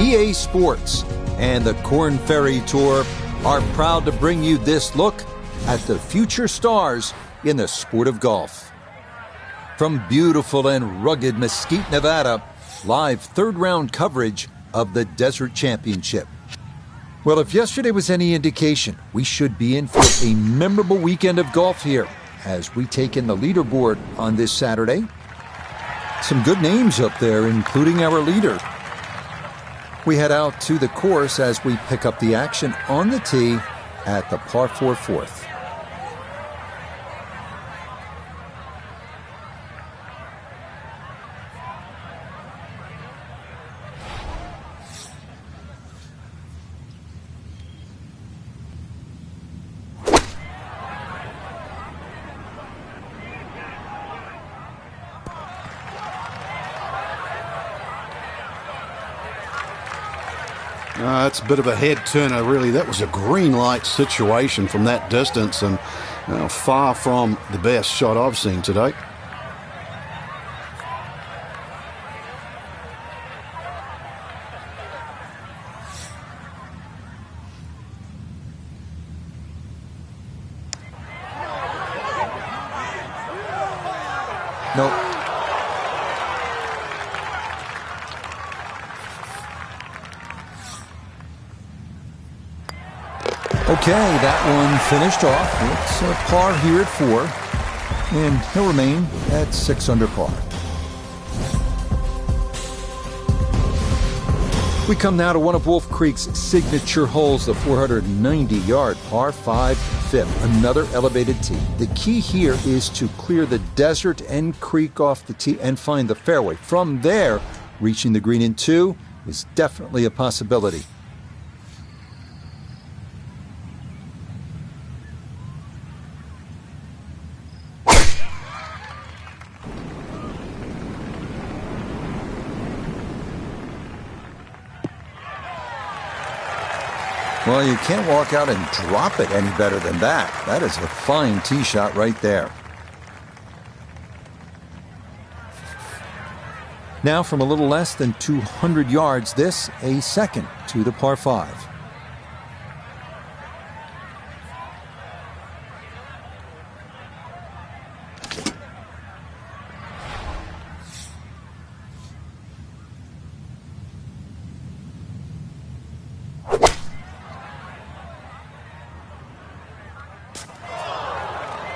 EA Sports and the Korn Ferry Tour are proud to bring you this look at the future stars in the sport of golf. From beautiful and rugged Mesquite, Nevada, live third-round coverage of the Desert Championship. Well, if yesterday was any indication, we should be in for a memorable weekend of golf here as we take in the leaderboard on this Saturday. Some good names up there, including our leader. We head out to the course as we pick up the action on the tee at the par 4 fourth. That's a bit of a head turner, really. That was a green light situation from that distance, and far from the best shot I've seen today. Nope. Okay, that one finished off. It's a par here at 4, and he'll remain at 6 under par. We come now to one of Wolf Creek's signature holes, the 490-yard par 5 fifth, another elevated tee. The key here is to clear the desert and creek off the tee and find the fairway. From there, reaching the green in 2 is definitely a possibility. Well, you can't walk out and drop it any better than that. That is a fine tee shot right there. Now from a little less than 200 yards, this a second to the par 5.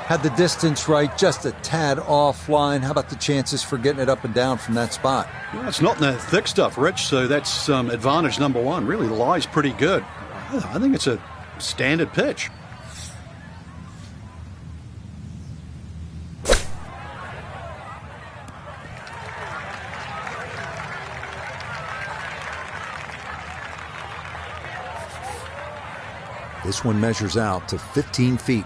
Had the distance right, just a tad offline. How about the chances for getting it up and down from that spot? Well, it's not in the thick stuff, Rich, so that's advantage number 1. Really lies pretty good. I think it's a standard pitch. This one measures out to 15 feet.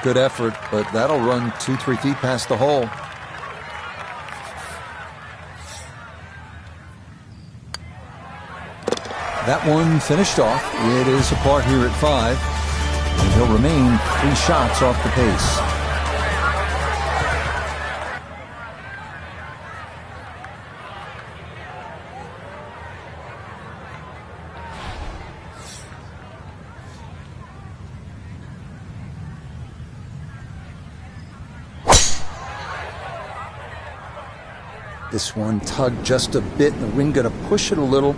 Good effort, but that'll run 2-3 feet past the hole. That one finished off. It is a par here at 5, and he'll remain 3 shots off the pace. This one tugged just a bit, and the wind going to push it a little.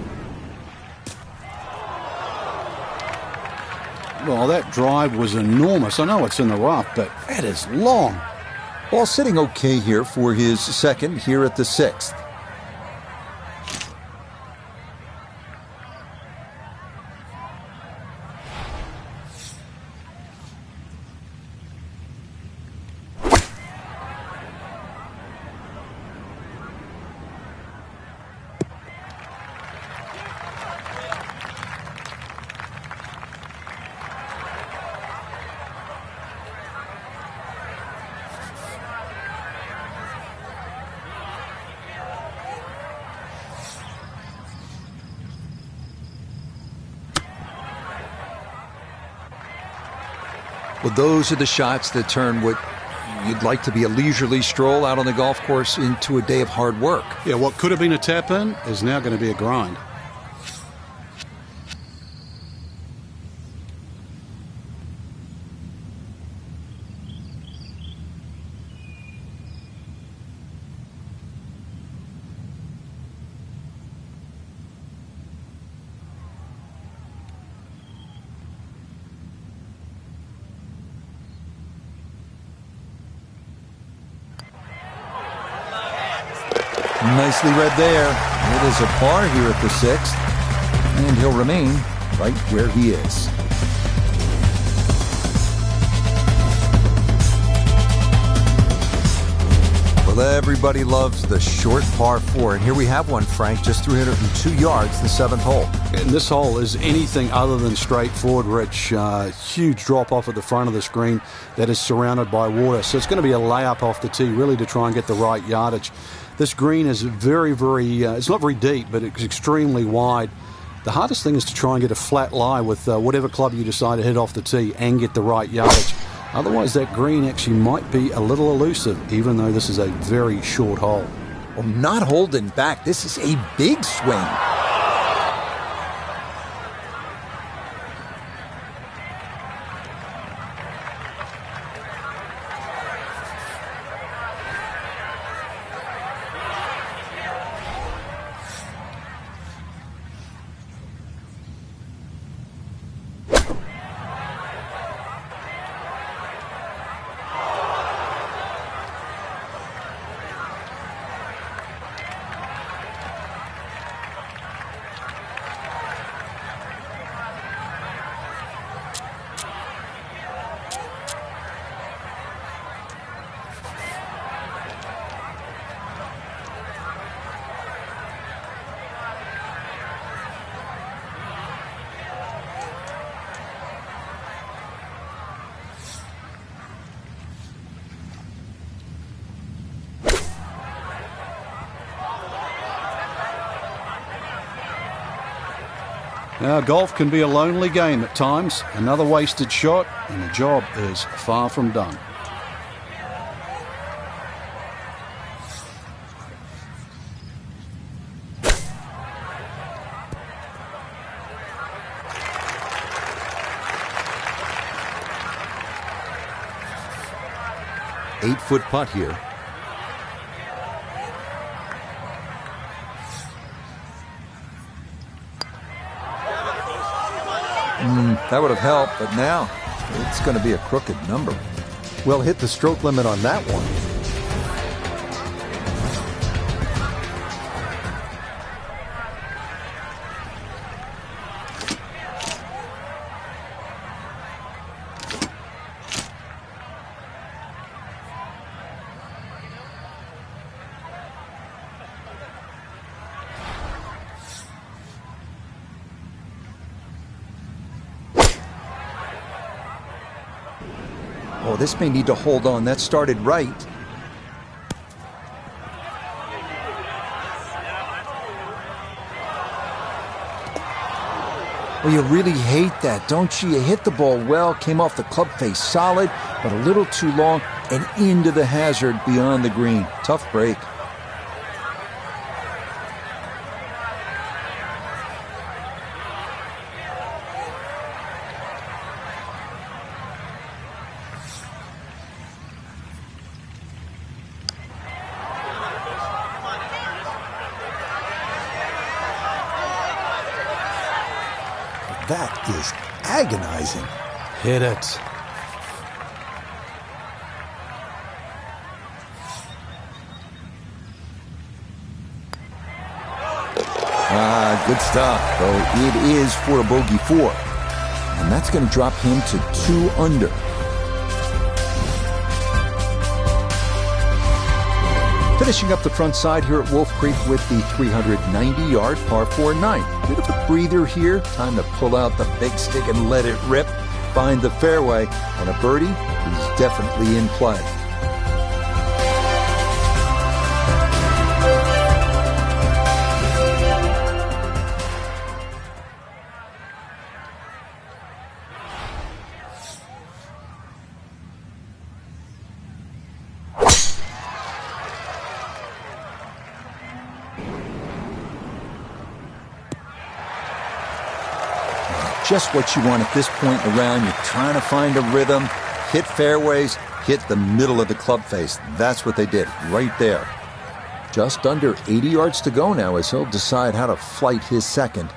Well, that drive was enormous. I know it's in the rough, but that is long. Ball sitting okay here for his second here at the 6th. Well, those are the shots that turn what you'd like to be a leisurely stroll out on the golf course into a day of hard work. Yeah, what could have been a tap-in is now going to be a grind. Nicely read there. It is a par here at the 6th, and he'll remain right where he is. Well, everybody loves the short par 4, and here we have one, Frank, just 302 yards, the 7th hole. And this hole is anything other than straightforward, Rich. Huge drop-off at the front of the screen that is surrounded by water. So it's going to be a layup off the tee, really, to try and get the right yardage. This green is very, it's not very deep, but it's extremely wide. The hardest thing is to try and get a flat lie with whatever club you decide to hit off the tee and get the right yardage. Otherwise, that green actually might be a little elusive, even though this is a very short hole. Well, not holding back. This is a big swing. Now, golf can be a lonely game at times. Another wasted shot, and the job is far from done. Eight-foot putt here. That would have helped, but now it's going to be a crooked number. Well, hit the stroke limit on that one. Oh, this may need to hold on. That started right. Well, you really hate that, don't you? You hit the ball well, came off the club face solid, but a little too long and into the hazard beyond the green. Tough break. That is agonizing. Hit it. Good stuff, though it is for a bogey 4. And that's going to drop him to 2 under. Finishing up the front side here at Wolf Creek with the 390-yard par 4-9. Bit of a breather here. Time to pull out the big stick and let it rip. Find the fairway, and a birdie is definitely in play. just what you want at this point in the round. You're trying to find a rhythm, hit fairways, hit the middle of the club face. That's what they did right there. Just under 80 yards to go now as he'll decide how to flight his second.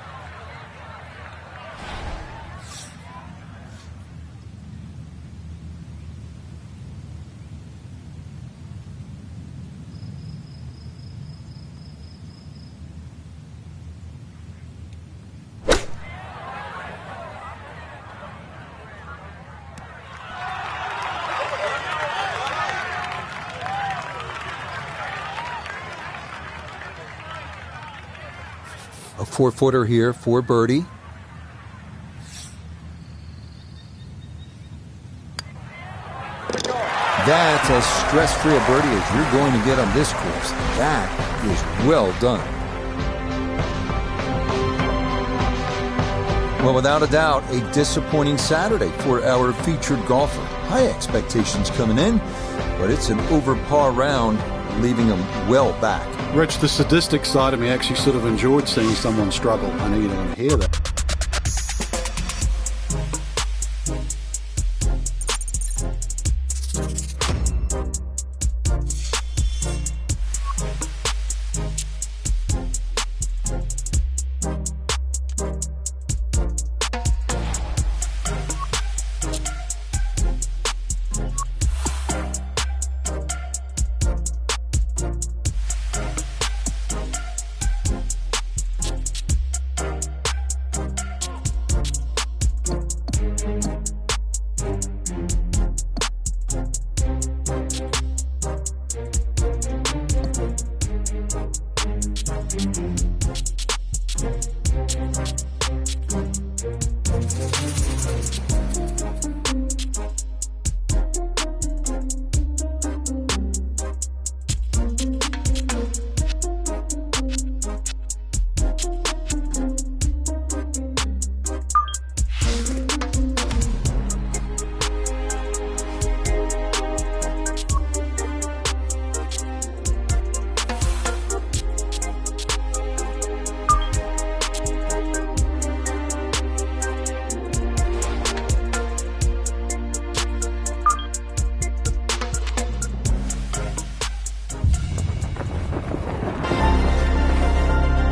A 4-footer here for birdie. That's as stress-free a birdie as you're going to get on this course. That is well done. Well, without a doubt, a disappointing Saturday for our featured golfer. High expectations coming in, but it's an over par round, leaving him well back. Rich, the sadistic side of me actually sort of enjoyed seeing someone struggle. I know you don't want to hear that.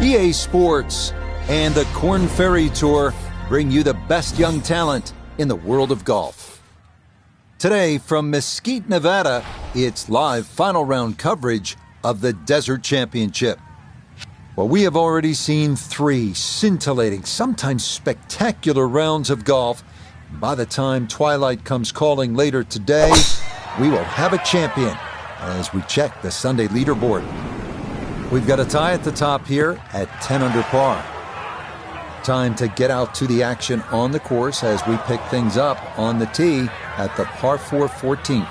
EA Sports and the Korn Ferry Tour bring you the best young talent in the world of golf. Today from Mesquite, Nevada, it's live final round coverage of the Desert Championship. Well, we have already seen 3 scintillating, sometimes spectacular rounds of golf. By the time twilight comes calling later today, we will have a champion as we check the Sunday leaderboard. We've got a tie at the top here at 10 under par. Time to get out to the action on the course as we pick things up on the tee at the par 4 14th.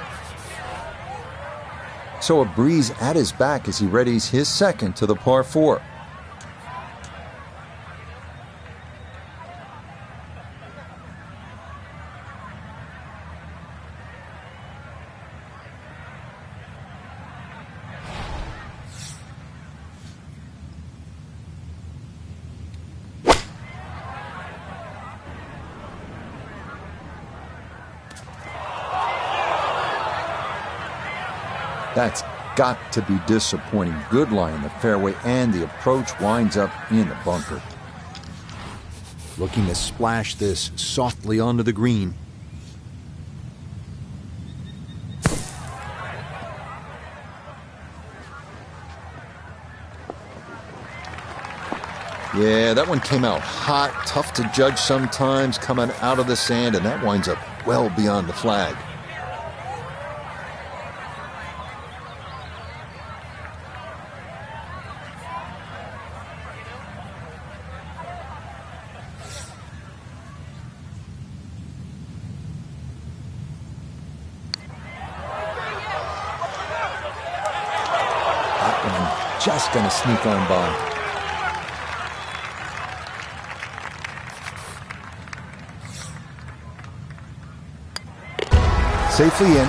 So a breeze at his back as he readies his second to the par 4. That's got to be disappointing. Good lie in the fairway, and the approach winds up in the bunker. Looking to splash this softly onto the green. Yeah, that one came out hot, tough to judge sometimes, coming out of the sand, and that winds up well beyond the flag. Just going to sneak on by. Safely in.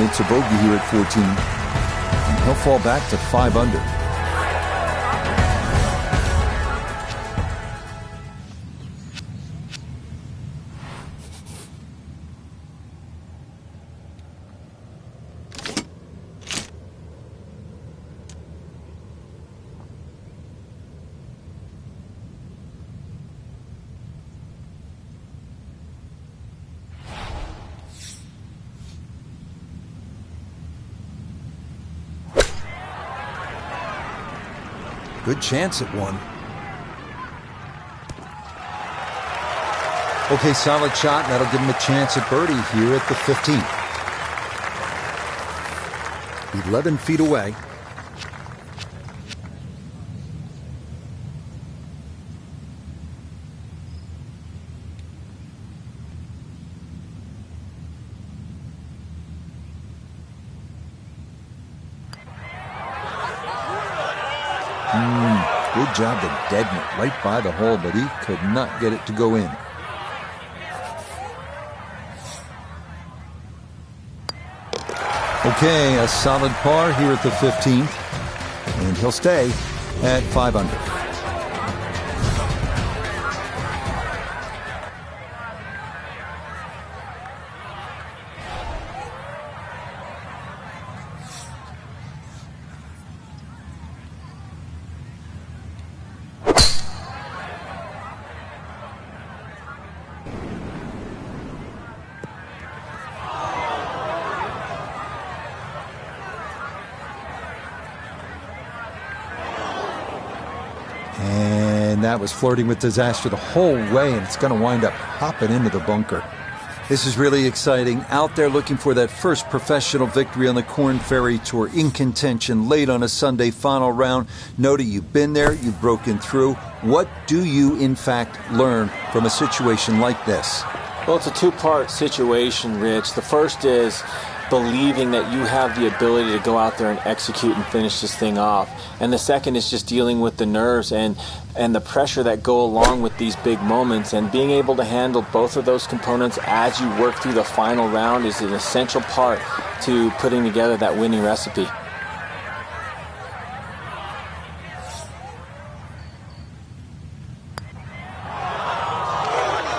It's a bogey here at 14. And he'll fall back to 5 under. Good chance at one. Okay, solid shot, and that'll give him a chance at birdie here at the 15th. 11 feet away. Good job to deaden it right by the hole, but he could not get it to go in. Okay, a solid par here at the 15th, and he'll stay at 5 under. And that was flirting with disaster the whole way, and it's going to wind up popping into the bunker. This is really exciting. Out there looking for that first professional victory on the Korn Ferry Tour, in contention late on a Sunday final round. Noti, you've been there, you've broken through. What do you, in fact, learn from a situation like this? Well, it's a two-part situation, Rich. The first is believing that you have the ability to go out there and execute and finish this thing off. And the second is just dealing with the nerves and the pressure that go along with these big moments, and being able to handle both of those components as you work through the final round is an essential part to putting together that winning recipe.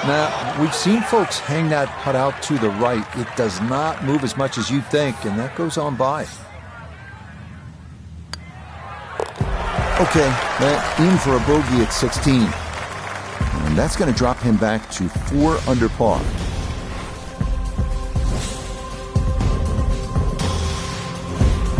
Now, we've seen folks hang that putt out to the right. It does not move as much as you'd think, and that goes on by. Okay, in for a bogey at 16. And that's going to drop him back to 4 under par.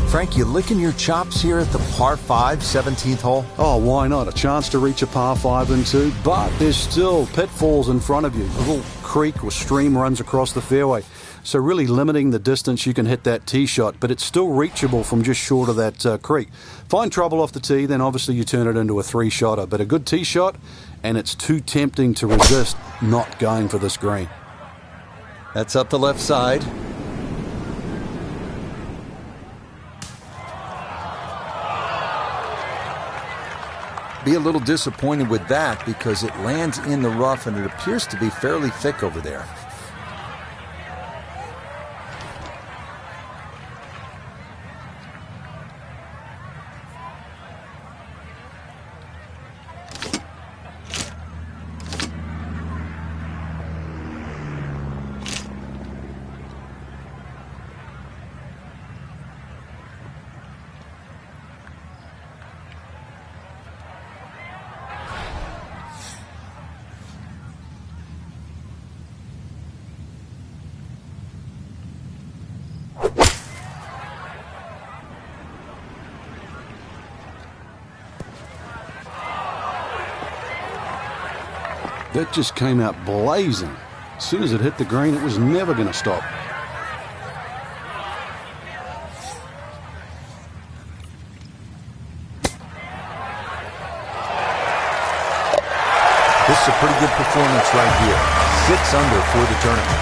Frank, you licking your chops here at the par 5, 17th hole? Oh, why not? A chance to reach a par 5 and 2, but there's still pitfalls in front of you. A little creek or stream runs across the fairway, so really limiting the distance you can hit that tee shot, but it's still reachable from just short of that creek. Find trouble off the tee, then obviously you turn it into a 3-shotter, but a good tee shot, and it's too tempting to resist not going for this green. That's up the left side. Be a little disappointed with that because it lands in the rough and it appears to be fairly thick over there. That just came out blazing. As soon as it hit the green, it was never going to stop. This is a pretty good performance right here. 6 under for the tournament.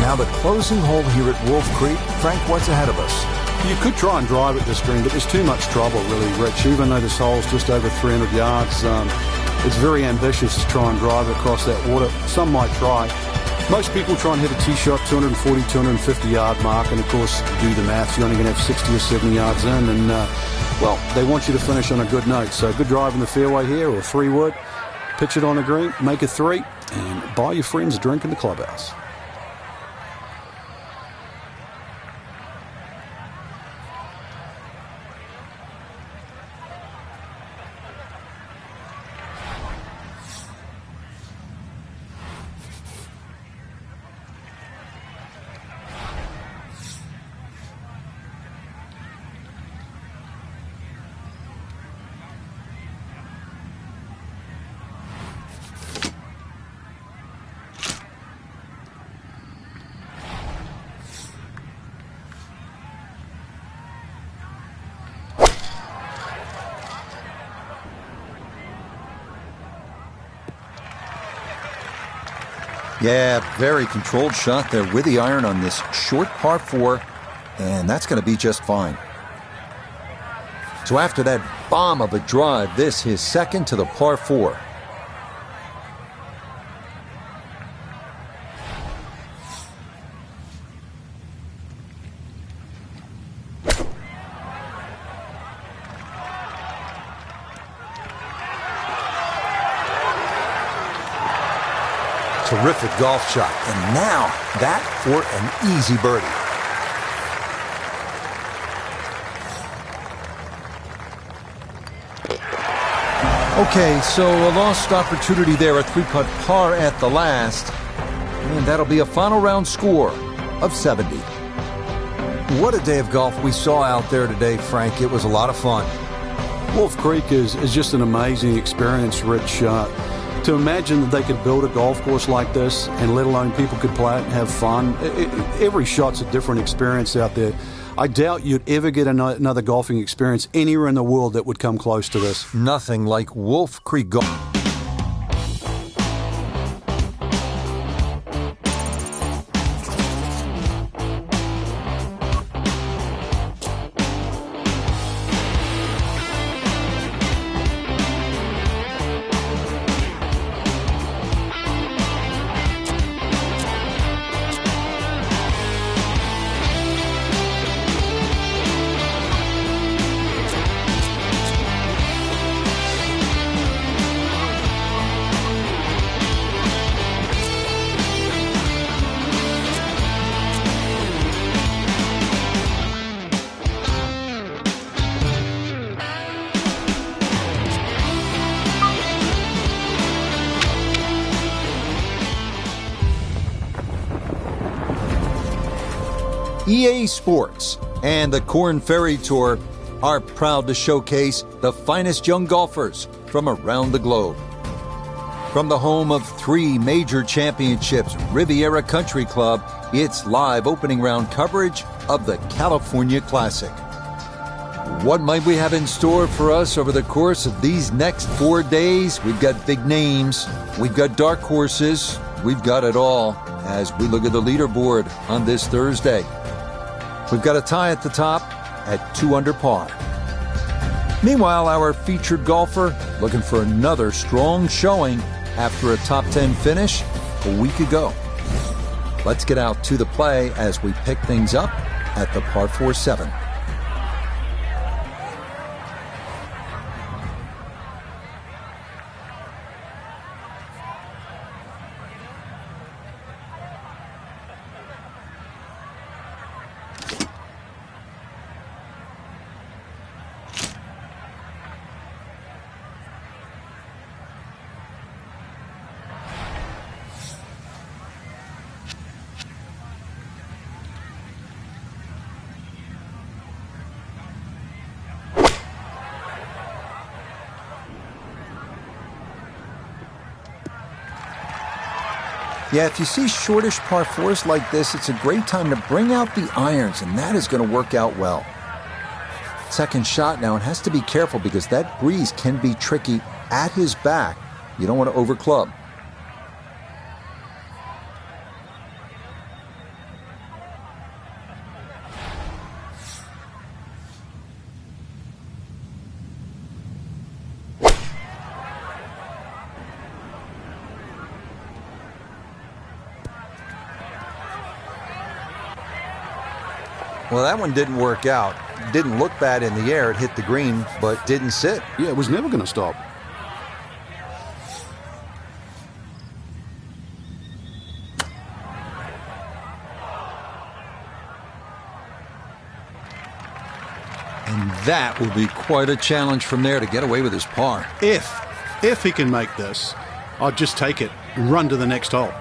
Now the closing hole here at Wolf Creek. Frank, what's ahead of us? You could try and drive at this green, but there's too much trouble, really, Rich. Even though this hole's just over 300 yards, it's very ambitious to try and drive across that water. Some might try. Most people try and hit a tee shot 240, 250 yard mark, and of course, do the maths. You're only going to have 60 or 70 yards in, and well, they want you to finish on a good note. So good drive in the fairway here, or 3-wood. Pitch it on the green, make a 3, and buy your friends a drink in the clubhouse. Yeah, very controlled shot there with the iron on this short par 4, and that's going to be just fine. So after that bomb of a drive, this his second to the par 4. Terrific golf shot. And now that for an easy birdie. Okay, so a lost opportunity there, a 3-putt par at the last. And that'll be a final round score of 70. What a day of golf we saw out there today, Frank. It was a lot of fun. Wolf Creek is just an amazing experience, Rich. To imagine that they could build a golf course like this, and let alone people could play it and have fun. Every shot's a different experience out there. I doubt you'd ever get another golfing experience anywhere in the world that would come close to this. Nothing like Wolf Creek golf. EA Sports and the Korn Ferry Tour are proud to showcase the finest young golfers from around the globe. From the home of 3 major championships, Riviera Country Club, it's live opening round coverage of the California Classic. What might we have in store for us over the course of these next 4 days? We've got big names, we've got dark horses, we've got it all as we look at the leaderboard on this Thursday. We've got a tie at the top at 2 under par. Meanwhile, our featured golfer looking for another strong showing after a top 10 finish a week ago. Let's get out to the play as we pick things up at the par 4-7. Yeah, if you see shortish par 4s like this, it's a great time to bring out the irons, and that is going to work out well. Second shot now, and has to be careful because that breeze can be tricky at his back. You don't want to overclub. Well, that one didn't work out. Didn't look bad in the air. It hit the green, but didn't sit. Yeah, it was never going to stop. And that will be quite a challenge from there to get away with his par. If he can make this, I'd just take it and run to the next hole.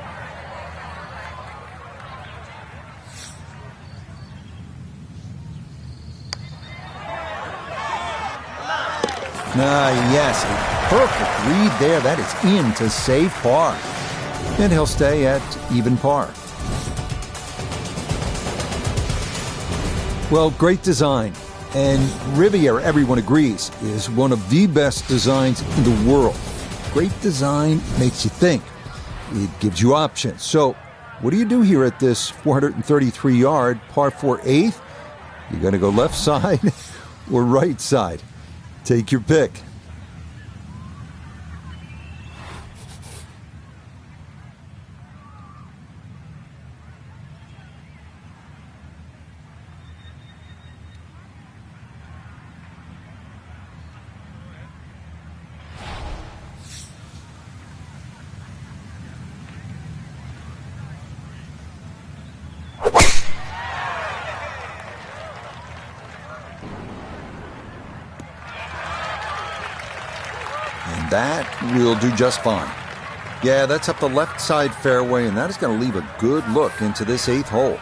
Yes, a perfect read there. That is in to save par. And he'll stay at even par. Well, great design. And Riviera, everyone agrees, is one of the best designs in the world. Great design makes you think. it gives you options. So what do you do here at this 433-yard par 4 8th? You're going to go left side or right side? Take your pick. And that will do just fine. Yeah, that's up the left side fairway, and that is going to leave a good look into this 8th hole.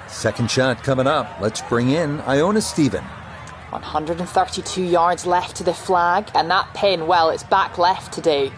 Second shot coming up. Let's bring in Iona Stephen. 132 yards left to the flag, and that pin, well, it's back left today.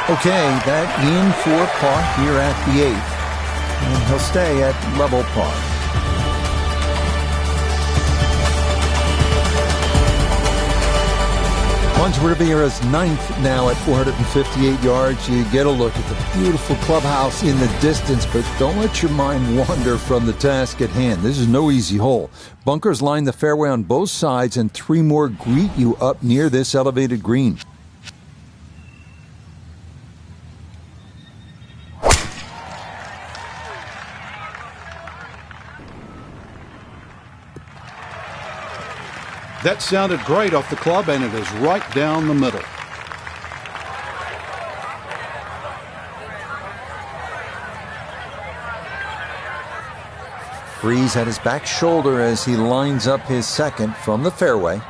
Okay, that in for par here at the 8th. And he'll stay at level par. On to Riviera's 9th now at 458 yards. You get a look at the beautiful clubhouse in the distance, but don't let your mind wander from the task at hand. This is no easy hole. Bunkers line the fairway on both sides, and 3 more greet you up near this elevated green. That sounded great off the club, and it is right down the middle. Breeze at his back shoulder as he lines up his second from the fairway.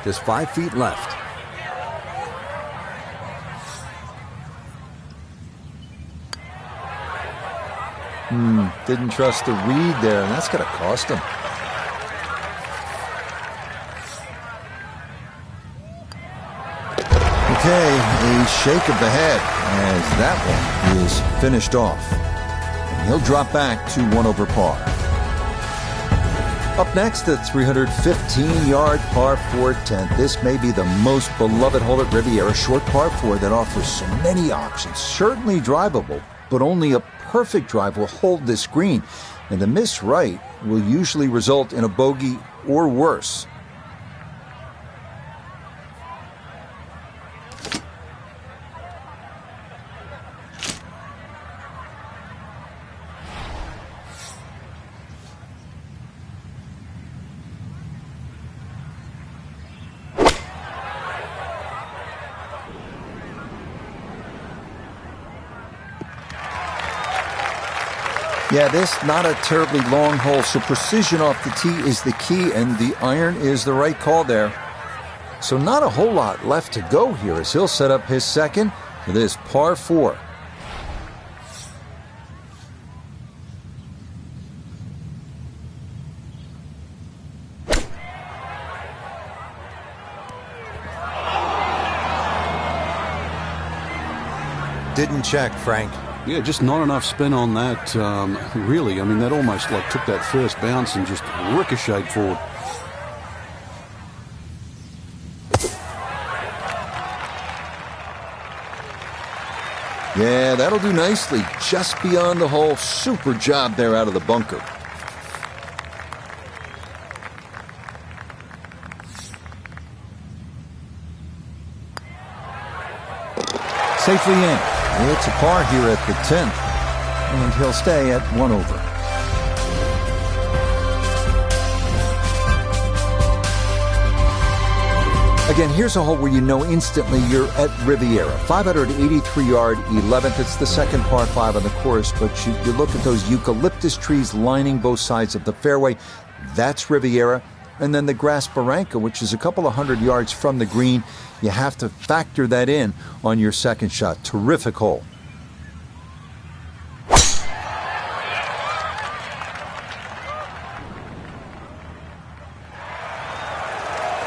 Just 5 feet left. Didn't trust the read there, and that's going to cost him. Okay, a shake of the head as that one is finished off. And he'll drop back to 1 over par. Up next, the 315-yard par 4 10th. This may be the most beloved hole at Riviera, short par 4 that offers so many options. Certainly drivable, but only a perfect drive will hold this green, and a miss right will usually result in a bogey or worse. Yeah, this not a terribly long hole, so precision off the tee is the key, and the iron is the right call there. So not a whole lot left to go here as he'll set up his second for this par 4. Didn't check, Frank. Yeah, just not enough spin on that, really. I mean, that almost like took that first bounce and just ricocheted forward. Yeah, that'll do nicely. Just beyond the hole. Super job there out of the bunker. Safely in. It's a par here at the 10th, and he'll stay at 1 over. Again, here's a hole where you know instantly you're at Riviera. 583-yard 11th. It's the second par 5 on the course, but you look at those eucalyptus trees lining both sides of the fairway. That's Riviera. And then the grass barranca, which is a couple of hundred yards from the green. You have to factor that in on your second shot. Terrific hole.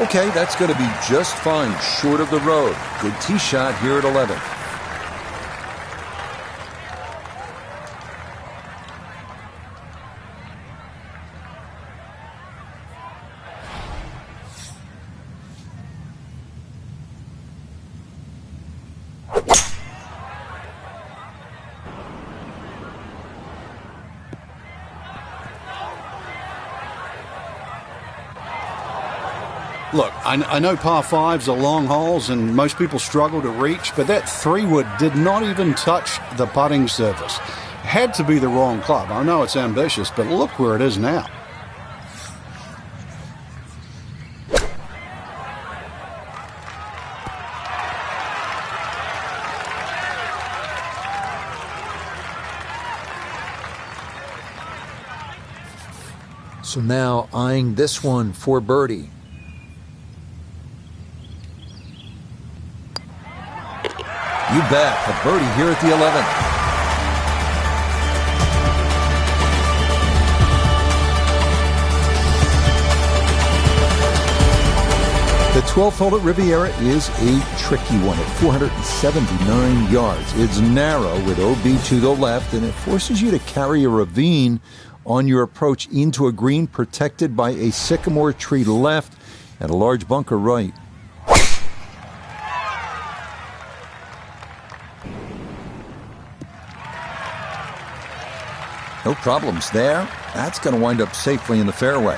Okay, that's going to be just fine, short of the road. Good tee shot here at 11. Look, I know par 5s are long holes and most people struggle to reach, but that 3-wood did not even touch the putting surface. Had to be the wrong club. I know it's ambitious, but look where it is now. So now eyeing this one for birdie. You bet. A birdie here at the 11th. The 12th hole at Riviera is a tricky one at 479 yards. It's narrow with OB to the left, and it forces you to carry a ravine on your approach into a green protected by a sycamore tree left and a large bunker right. No problems there. That's going to wind up safely in the fairway.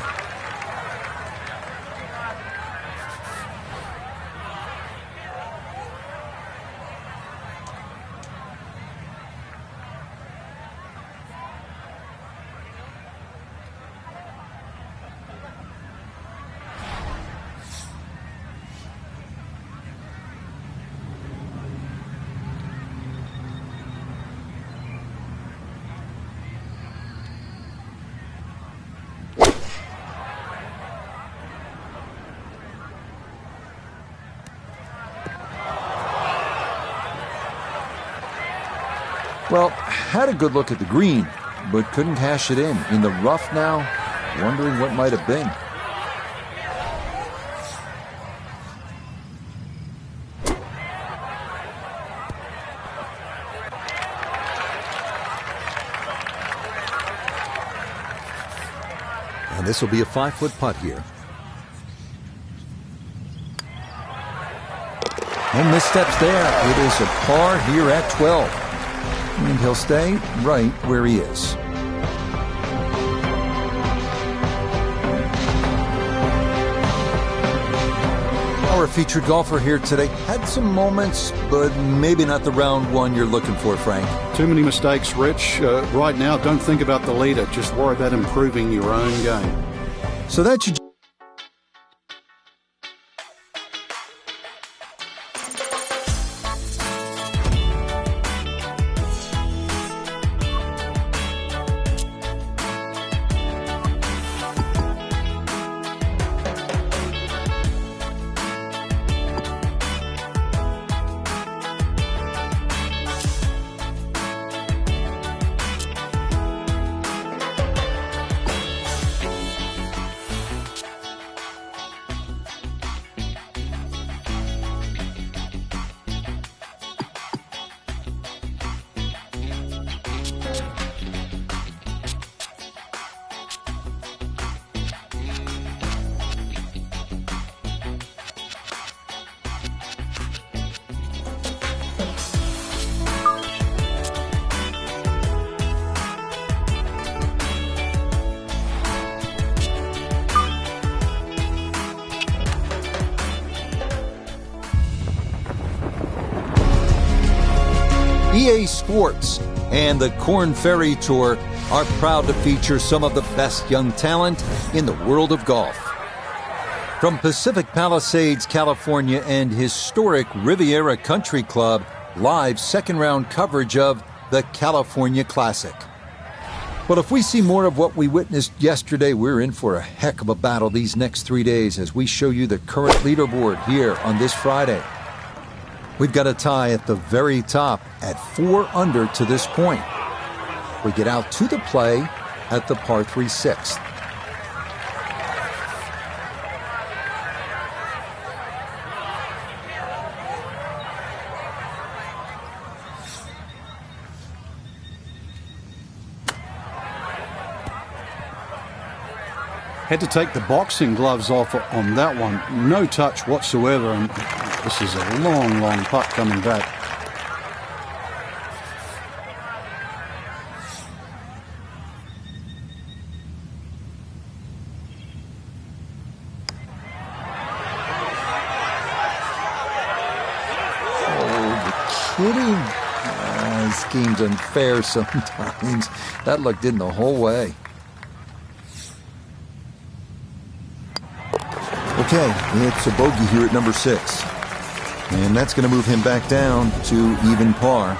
Well, had a good look at the green, but couldn't cash it in. In the rough now, wondering what might have been. And this will be a 5-foot putt here. And missteps there. It is a par here at 12. And he'll stay right where he is. Our featured golfer here today had some moments, but maybe not the round one you're looking for, Frank. Too many mistakes, Rich. Right now, don't think about the leader. Just worry about improving your own game. So that should... EA Sports and the Korn Ferry Tour are proud to feature some of the best young talent in the world of golf. From Pacific Palisades, California, and historic Riviera Country Club, live second-round coverage of the California Classic. Well, if we see more of what we witnessed yesterday, we're in for a heck of a battle these next 3 days as we show you the current leaderboard here on this Friday. We've got a tie at the very top at 4 under to this point. We get out to the play at the par 3 6th. Had to take the boxing gloves off on that one. No touch whatsoever, and this is a long, long putt coming back. Oh, you're kidding? This game's unfair sometimes. That looked in the whole way. Okay, it's a bogey here at number 6. And that's going to move him back down to even par.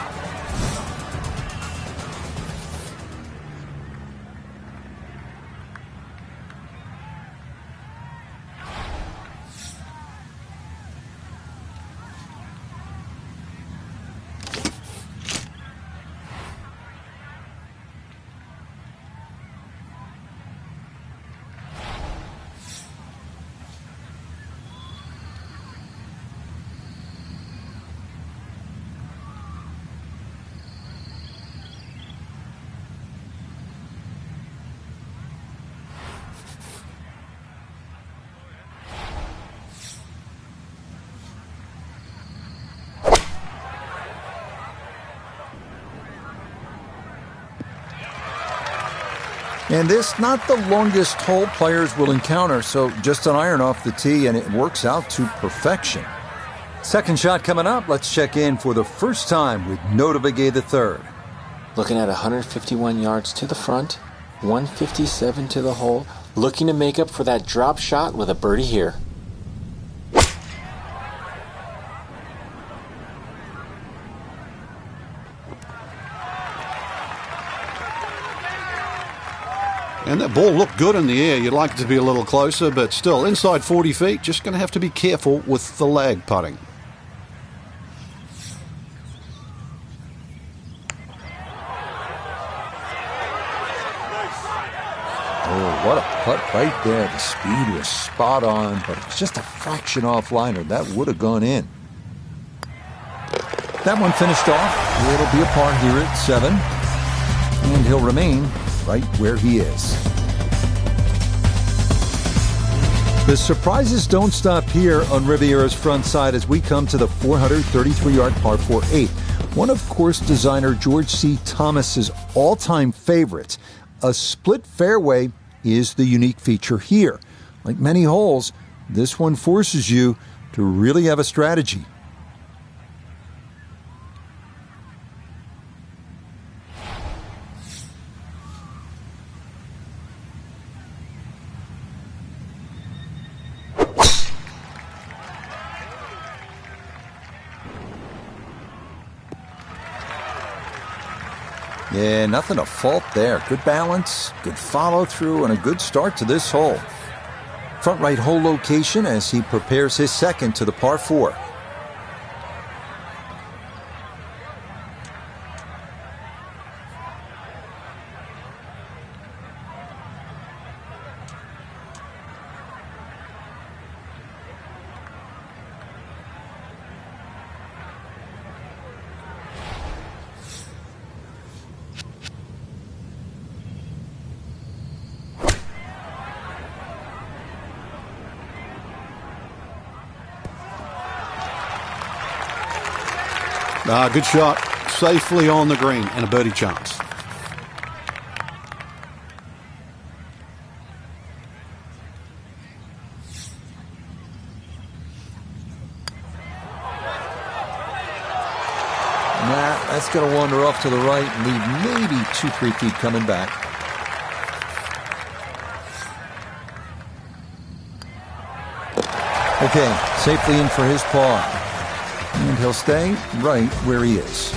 And this, not the longest hole players will encounter, so just an iron off the tee, and it works out to perfection. Second shot coming up. Let's check in for the first time with Nota Begay III. Looking at 151 yards to the front, 157 to the hole, looking to make up for that drop shot with a birdie here. And that ball looked good in the air. You'd like it to be a little closer, but still, inside 40 feet, just going to have to be careful with the lag putting. Oh, what a putt right there. The speed was spot on, but it was just a fraction offliner. That would have gone in. That one finished off. It'll be a par here at 7. And he'll remain right where he is. The surprises don't stop here on Riviera's front side as we come to the 433-yard par 4-8. One of course designer George C. Thomas's all-time favorites. A split fairway is the unique feature here. Like many holes, this one forces you to really have a strategy. Yeah, nothing to fault there. Good balance, good follow-through, and a good start to this hole. Front right hole location as he prepares his second to the par 4. Good shot. Safely on the green and a birdie chance. That's going to wander off to the right and leave maybe 2-3 feet coming back. Okay, safely in for his par. And he'll stay right where he is.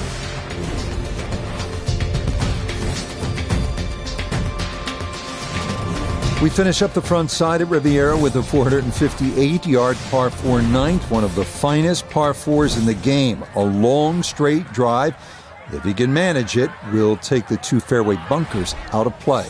We finish up the front side at Riviera with a 458-yard par 4 ninth, one of the finest par 4s in the game. A long, straight drive. If he can manage it, we'll take the 2 fairway bunkers out of play.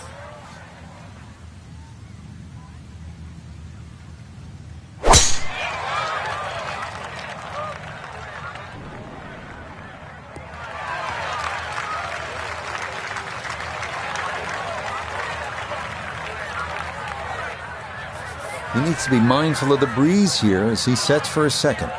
He needs to be mindful of the breeze here as he sets for his second.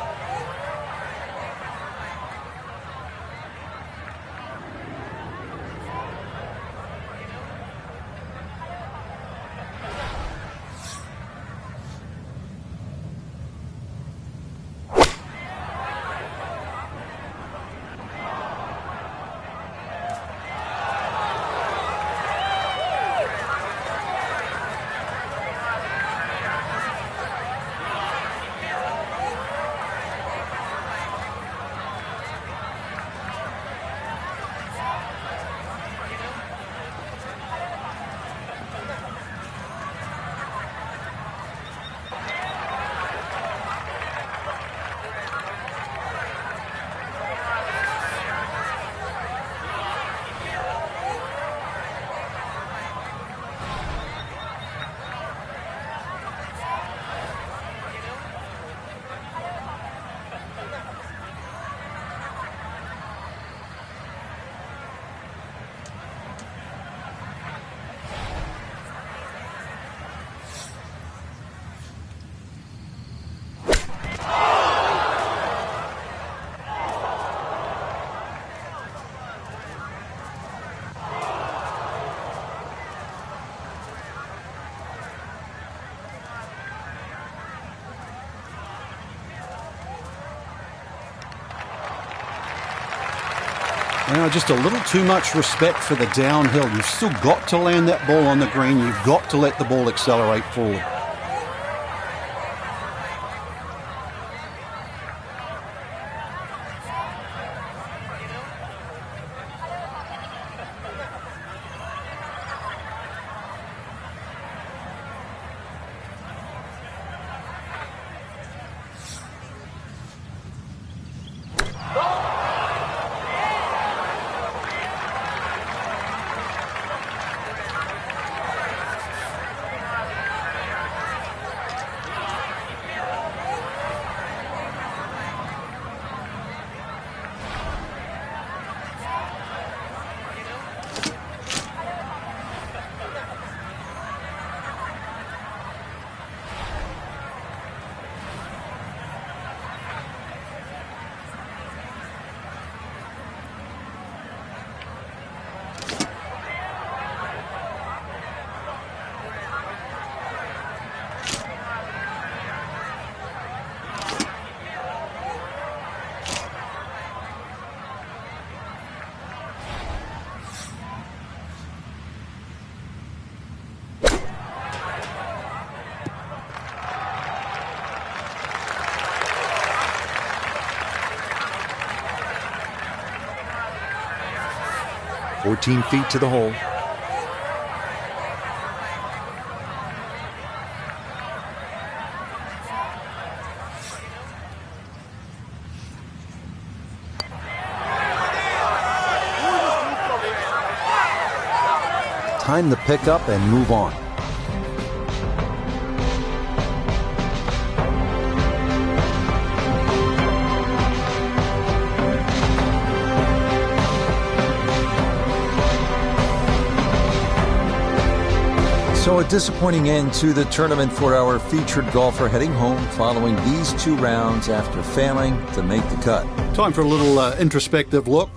Now, just a little too much respect for the downhill. You've still got to land that ball on the green. You've got to let the ball accelerate forward. "14 feet to the hole." Time to pick up and move on. So a disappointing end to the tournament for our featured golfer heading home following these 2 rounds after failing to make the cut. Time for a little introspective look.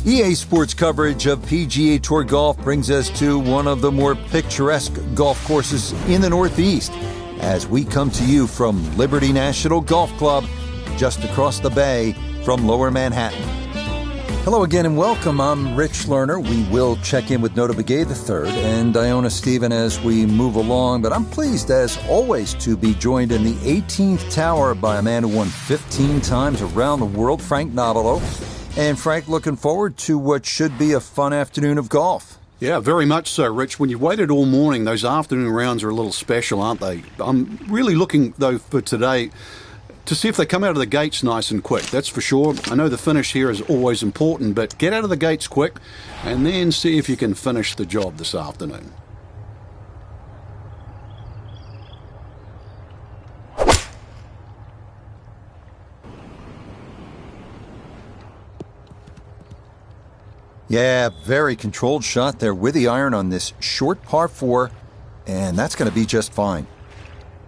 EA Sports coverage of PGA Tour golf brings us to one of the more picturesque golf courses in the Northeast as we come to you from Liberty National Golf Club, just across the bay from Lower Manhattan. Hello again and welcome. I'm Rich Lerner. We will check in with Nota Begay III and Iona Stephen as we move along, but I'm pleased as always to be joined in the 18th tower by a man who won 15 times around the world, Frank Nobilo. And Frank, looking forward to what should be a fun afternoon of golf. Yeah, very much so, Rich. When you've waited all morning, those afternoon rounds are a little special, aren't they? I'm really looking, though, for today to see if they come out of the gates nice and quick. That's for sure. I know the finish here is always important, but get out of the gates quick and then see if you can finish the job this afternoon. Yeah, very controlled shot there with the iron on this short par 4, and that's going to be just fine.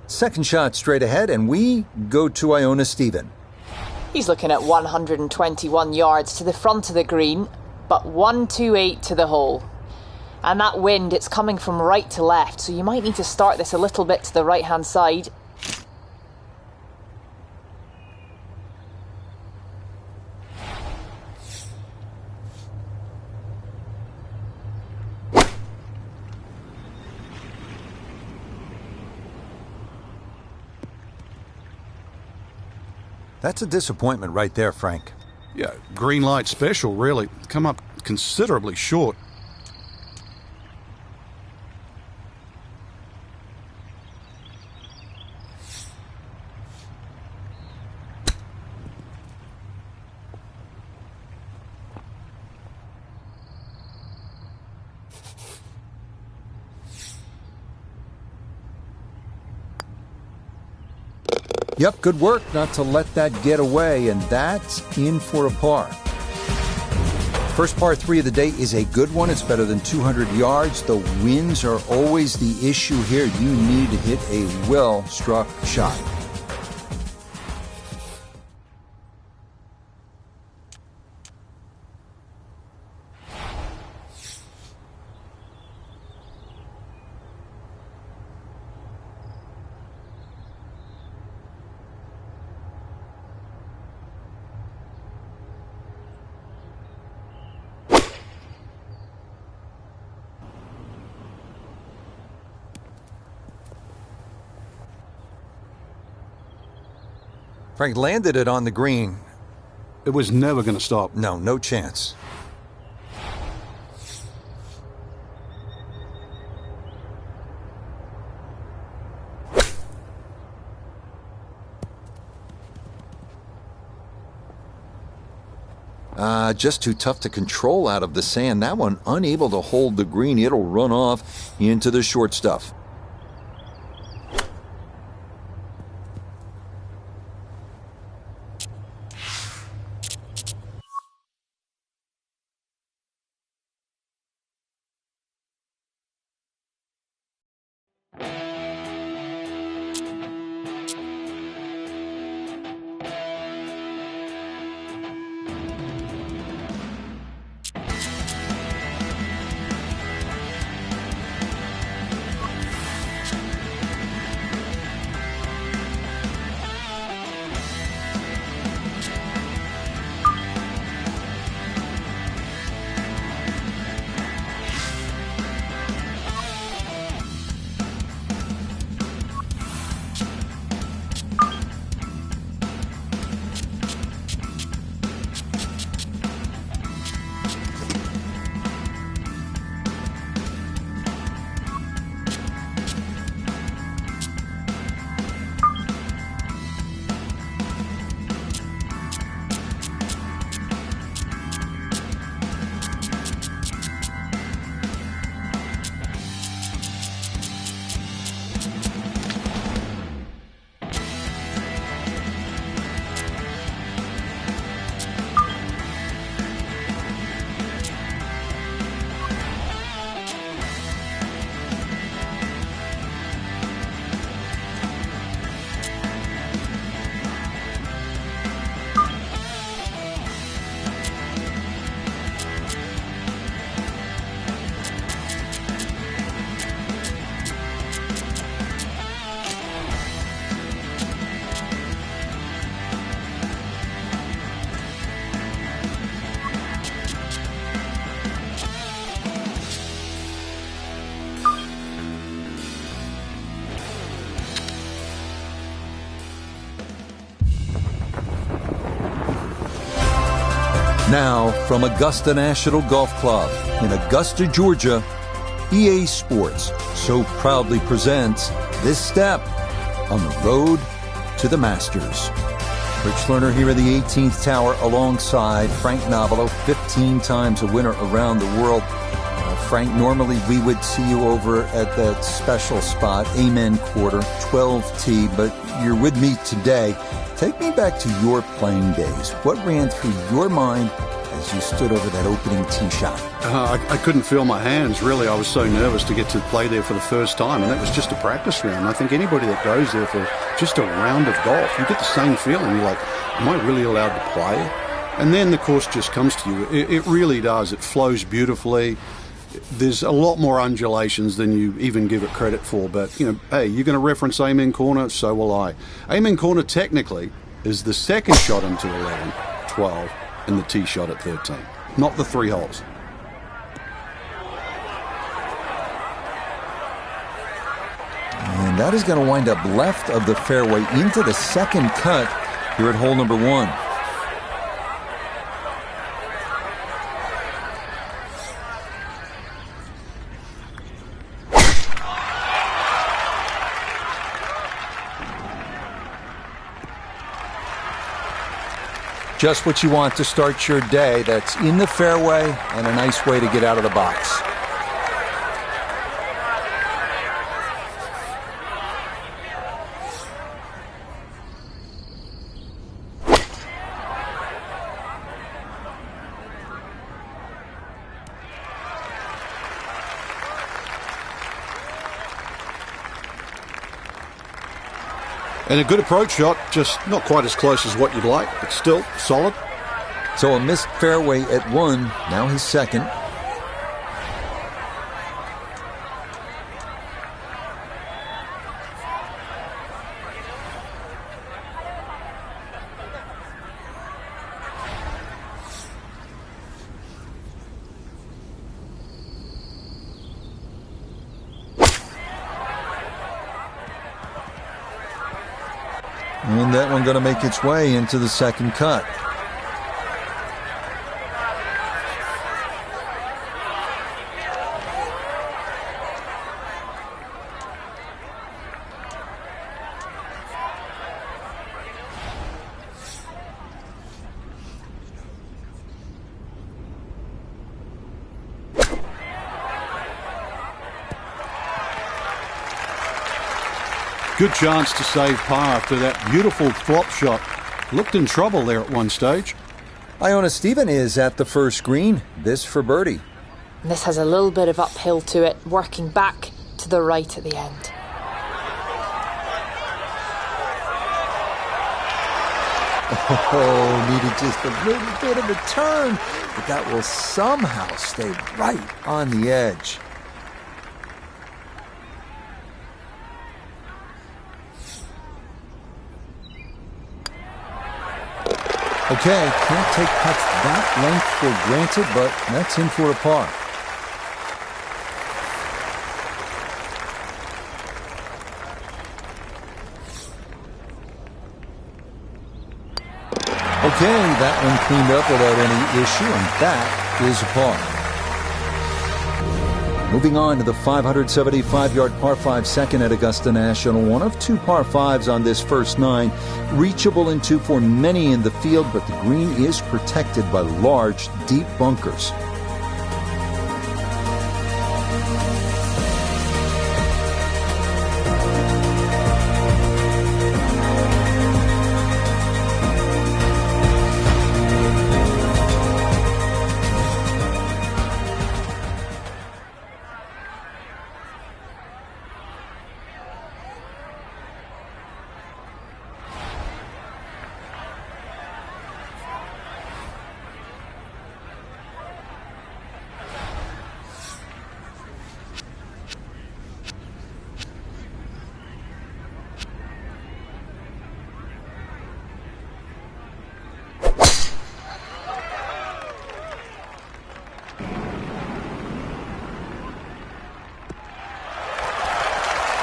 Second shot straight ahead, and we go to Iona Stephen. He's looking at 121 yards to the front of the green, but 128 to the hole. And that wind, it's coming from right to left, so you might need to start this a little bit to the right-hand side. That's a disappointment right there, Frank. Yeah, green light special, really. Come up considerably short. Yep, good work not to let that get away, and that's in for a par. First par 3 of the day is a good one. It's better than 200 yards. The winds are always the issue here. You need to hit a well-struck shot. Frank landed it on the green. It was never going to stop. No, no chance. Just too tough to control out of the sand. That one unable to hold the green. It'll run off into the short stuff. Now, from Augusta National Golf Club in Augusta, Georgia, EA Sports so proudly presents this step on the road to the Masters. Rich Lerner here in the 18th Tower alongside Frank Nobilo, 15 times a winner around the world. Frank, normally we would see you over at that special spot, Amen Quarter, 12T, but you're with me today. Take me back to your playing days. What ran through your mind as you stood over that opening tee shot? I couldn't feel my hands, really. I was so nervous to get to play there for the first time, and that was just a practice round. I think anybody that goes there for just a round of golf, you get the same feeling. You're like, am I really allowed to play? And then the course just comes to you. It really does. It flows beautifully. There's a lot more undulations than you even give it credit for, but, you know, hey, you're going to reference Amen Corner, so will I. Amen Corner technically is the second shot into 11, 12, and the tee shot at 13, not the 3 holes. And that is going to wind up left of the fairway into the second cut here at hole number 1. Just what you want to start your day. That's in the fairway and a nice way to get out of the box. And a good approach shot, just not quite as close as what you'd like, but still solid. So a missed fairway at 1, now his second. And that one going to make its way into the second cut. Good chance to save par after that beautiful flop shot. Looked in trouble there at one stage. Iona Stephen is at the first green. This for birdie. And this has a little bit of uphill to it, working back to the right at the end. Oh, needed just a little bit of a turn, but that will somehow stay right on the edge. Okay, can't take putts that length for granted, but that's in for a par. Okay, that one cleaned up without any issue, and that is a par. Moving on to the 575-yard par 5 second at Augusta National. One of 2 par 5s on this first 9. Reachable in 2 for many in the field, but the green is protected by large, deep bunkers.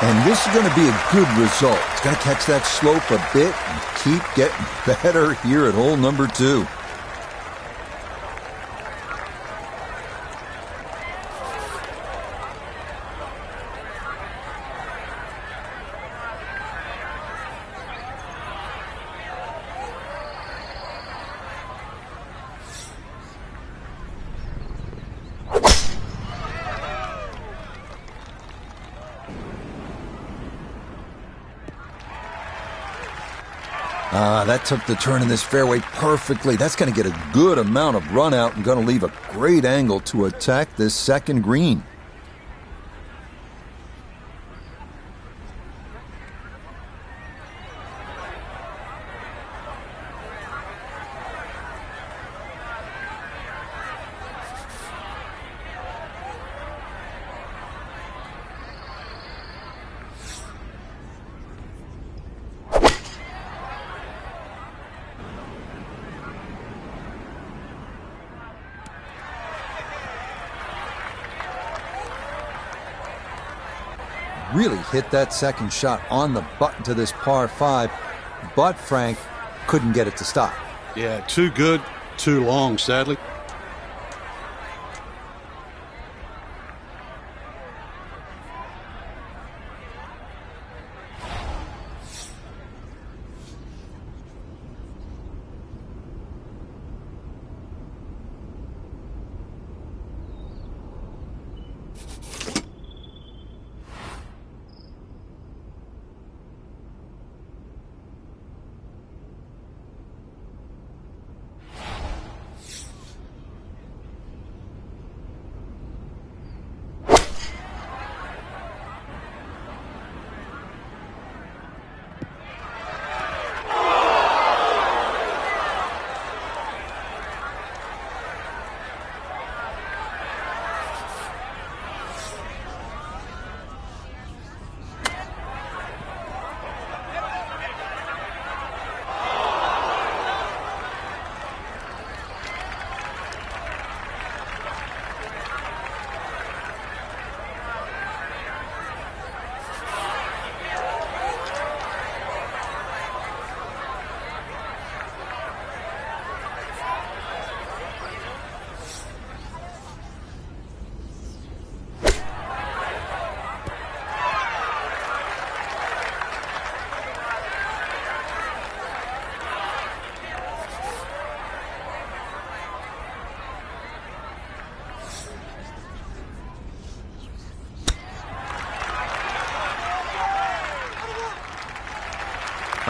And this is going to be a good result. It's going to catch that slope a bit and keep getting better here at hole number 2. That took the turn in this fairway perfectly. That's going to get a good amount of run out and going to leave a great angle to attack this second green. Really hit that second shot on the button to this par 5, but Frank couldn't get it to stop. Yeah, too good, too long, sadly.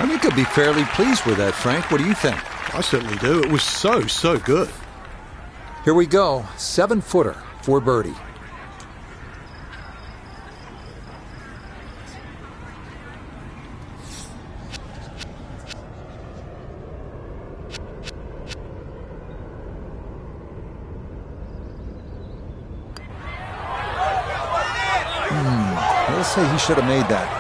I think he'll be fairly pleased with that, Frank. What do you think? I certainly do. It was so good. Here we go. 7-footer for birdie. Let's say he should have made that.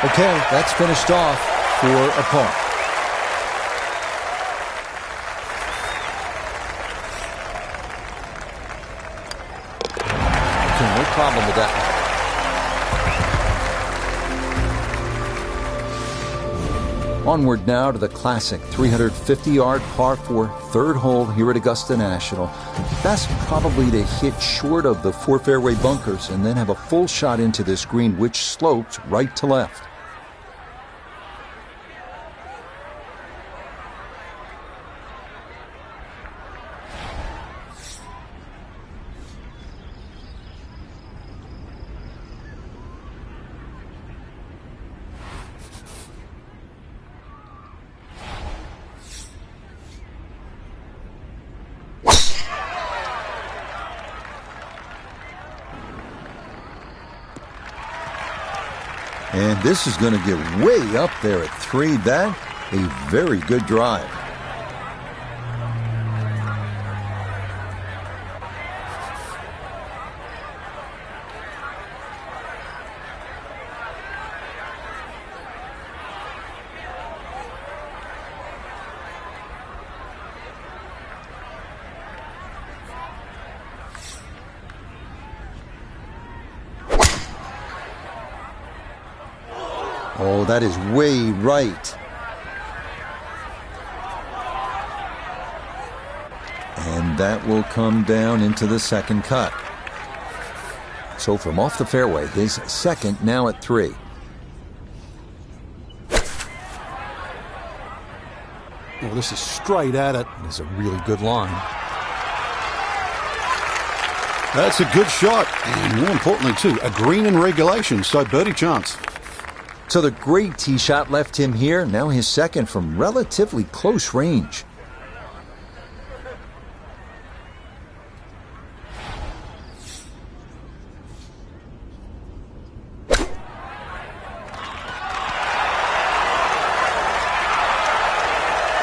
Okay, that's finished off for a par. Okay, no problem with that one. Onward now to the classic 350-yard par 4 third hole here at Augusta National. Best probably to hit short of the 4 fairway bunkers and then have a full shot into this green, which slopes right to left. And this is going to get way up there at 3. That, a very good drive. Oh, that is way right. And that will come down into the second cut. So from off the fairway, his second now at 3. Well, this is straight at it. It's a really good line. That's a good shot. And more importantly, too, a green in regulation, so birdie chance. So the great tee shot left him here. Now his second from relatively close range.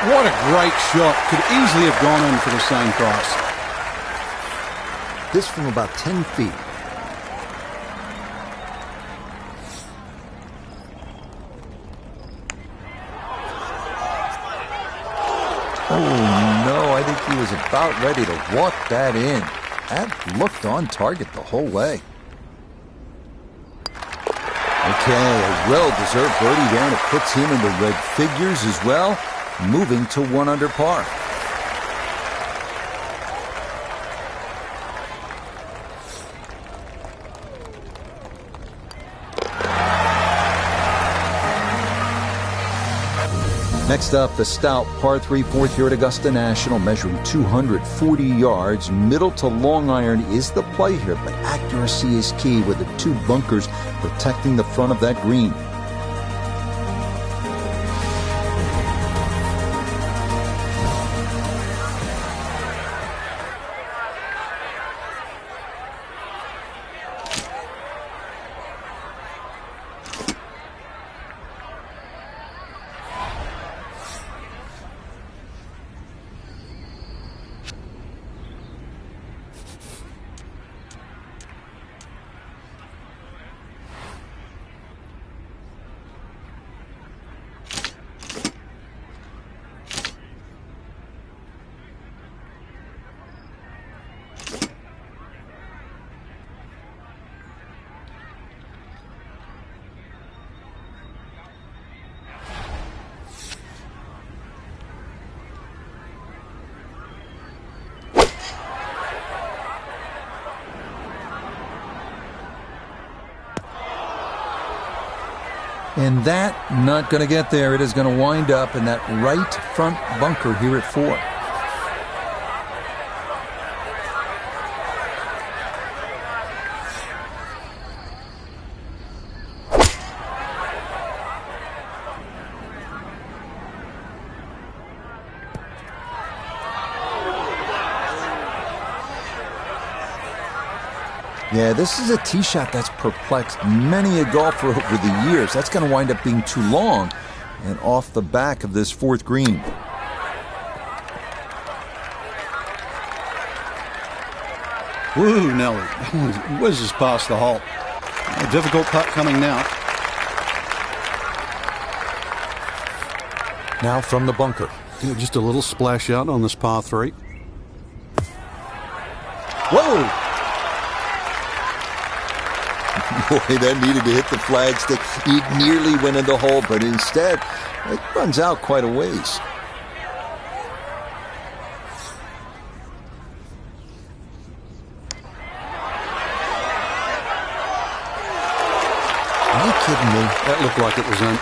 What a great shot. Could easily have gone in for the same price. This from about 10 feet. Oh, no, I think he was about ready to walk that in. That looked on target the whole way. Okay, a well-deserved birdie there, and it puts him into red figures as well, moving to 1 under par. Next up, the stout par 3 fourth here at Augusta National, measuring 240 yards. Middle to long iron is the play here, but accuracy is key with the 2 bunkers protecting the front of that green. And that, not going to get there. It is going to wind up in that right front bunker here at 4. Yeah, this is a tee shot that's perplexed many a golfer over the years. That's going to wind up being too long and off the back of this 4th green. Woo, Nelly. Whizzes past the hole. A difficult putt coming now. Now from the bunker. Yeah, just a little splash out on this par 3. Whoa! Boy, that needed to hit the flagstick. He nearly went in the hole, but instead, it runs out quite a ways. Are you kidding me? That looked like it was in.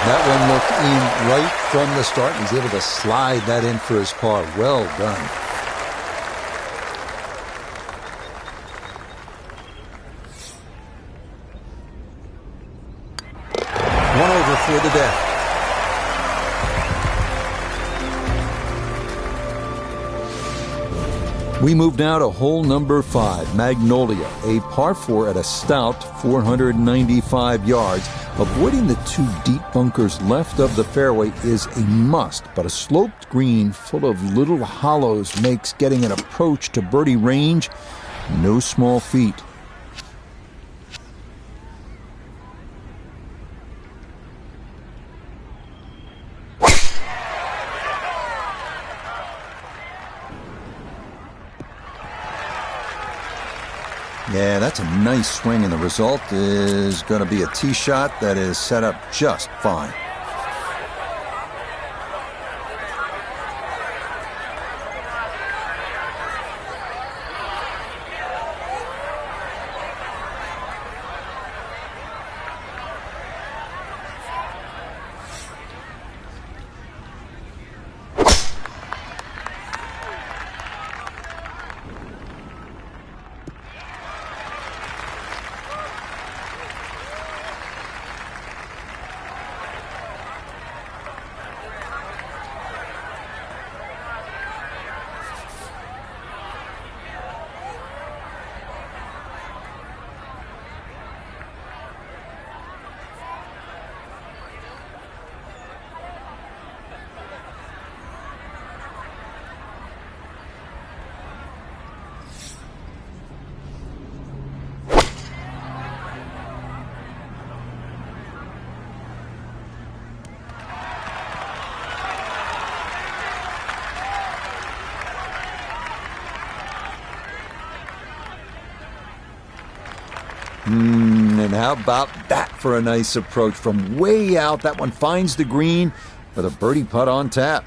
That one looked in right from the start. He's able to slide that in for his par. Well done. One over for the deck. We move now to hole number 5, Magnolia, a par 4 at a stout 495 yards. Avoiding the 2 deep bunkers left of the fairway is a must, but a sloped green full of little hollows makes getting an approach to birdie range no small feat. Yeah, that's a nice swing, and the result is going to be a tee shot that is set up just fine. And how about that for a nice approach from way out? That one finds the green with a birdie putt on tap.